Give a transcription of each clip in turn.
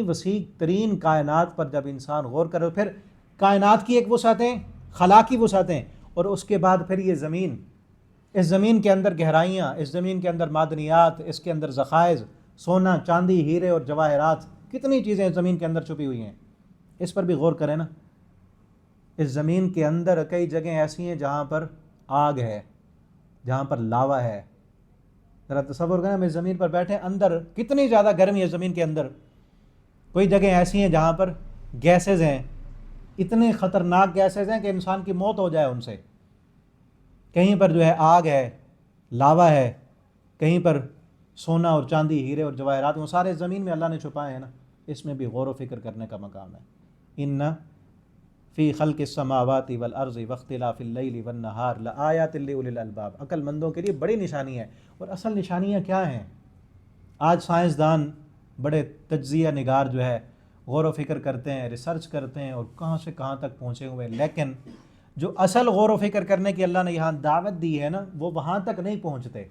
وسیع ترین کائنات پر جب انسان غور کرے، پھر کائنات کی ایک وسعتیں، خلا کی وسعتیں، اور اس کے بعد پھر یہ زمین، اس زمین کے اندر گہرائیاں، اس زمین کے اندر معدنیات، اس کے اندر ذخائر، سونا چاندی ہیرے اور جواہرات، کتنی چیزیں زمین کے اندر چھپی ہوئی ہیں، اس پر بھی غور کریں نا۔ اس زمین کے اندر کئی جگہیں ایسی ہیں جہاں پر آگ ہے، جہاں پر لاوا ہے۔ ذرا تصور کریں، ہم اس زمین پر بیٹھے، اندر کتنی زیادہ گرمی ہے زمین کے اندر۔ کوئی جگہیں ایسی ہیں جہاں پر گیسز ہیں، اتنے خطرناک گیسز ہیں کہ انسان کی موت ہو جائے ان سے۔ کہیں پر جو ہے آگ ہے، لاوا ہے، کہیں پر سونا اور چاندی ہیرے اور جواہرات، وہ سارے زمین میں اللہ نے چھپائے ہیں نا۔ اس میں بھی غور و فکر کرنے کا مقام ہے۔ ان فی خلق السماوات والارض واختلاف اللیل والنہار لآیات لأولی الالباب، عقل مندوں کے لیے بڑی نشانی ہے۔ اور اصل نشانیاں کیا ہیں؟ آج سائنسدان بڑے تجزیہ نگار جو ہے غور و فکر کرتے ہیں، ریسرچ کرتے ہیں، اور کہاں سے کہاں تک پہنچے ہوئے، لیکن جو اصل غور و فکر کرنے کی اللہ نے یہاں دعوت دی ہے نا، وہ وہاں تک نہیں پہنچتے۔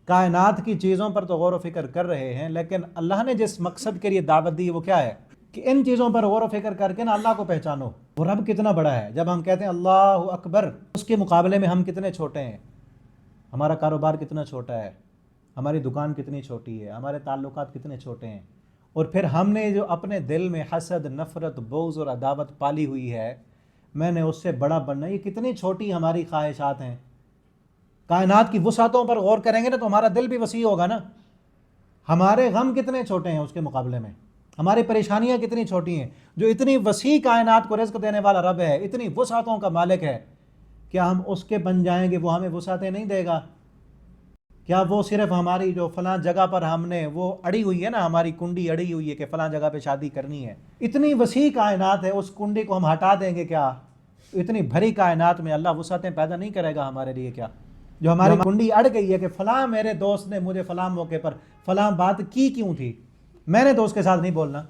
کائنات کی چیزوں پر تو غور و فکر کر رہے ہیں، لیکن اللہ نے جس مقصد کے لیے دعوت دی ہے وہ کیا ہے کہ ان چیزوں پر غور و فکر کر کے نا اللہ کو پہچانو، وہ رب کتنا بڑا ہے۔ جب ہم کہتے ہیں اللہ اکبر، اس کے مقابلے میں ہم کتنے چھوٹے ہیں، ہمارا کاروبار کتنا چھوٹا ہے، ہماری دکان کتنی چھوٹی ہے، ہمارے تعلقات کتنے چھوٹے ہیں، اور پھر ہم نے جو اپنے دل میں حسد، نفرت، بغض اور عداوت پالی ہوئی ہے، میں نے اس سے بڑا بننا، یہ کتنی چھوٹی ہماری خواہشات ہیں۔ کائنات کی وسعتوں پر غور کریں گے نا تو ہمارا دل بھی وسیع ہوگا نا۔ ہمارے غم کتنے چھوٹے ہیں اس کے مقابلے میں، ہماری پریشانیاں کتنی چھوٹی ہیں۔ جو اتنی وسیع کائنات کو رزق دینے والا رب ہے، اتنی وسعتوں کا مالک ہے، کیا ہم اس کے بن جائیں گے وہ ہمیں وسعتیں نہیں دے گا؟ کیا وہ صرف ہماری جو فلاں جگہ پر ہم نے وہ اڑی ہوئی ہے نا، ہماری کنڈی اڑی ہوئی ہے کہ فلاں جگہ پہ شادی کرنی ہے، اتنی وسیع کائنات ہے، اس کنڈی کو ہم ہٹا دیں گے کیا؟ اتنی بھری کائنات میں اللہ وسعتیں پیدا نہیں کرے گا ہمارے لیے کیا؟ جو ہماری کنڈی اڑ گئی ہے کہ فلاں میرے دوست نے مجھے فلاں موقع پر فلاں بات کی کیوں تھی، میں نے تو اس کے ساتھ نہیں بولنا۔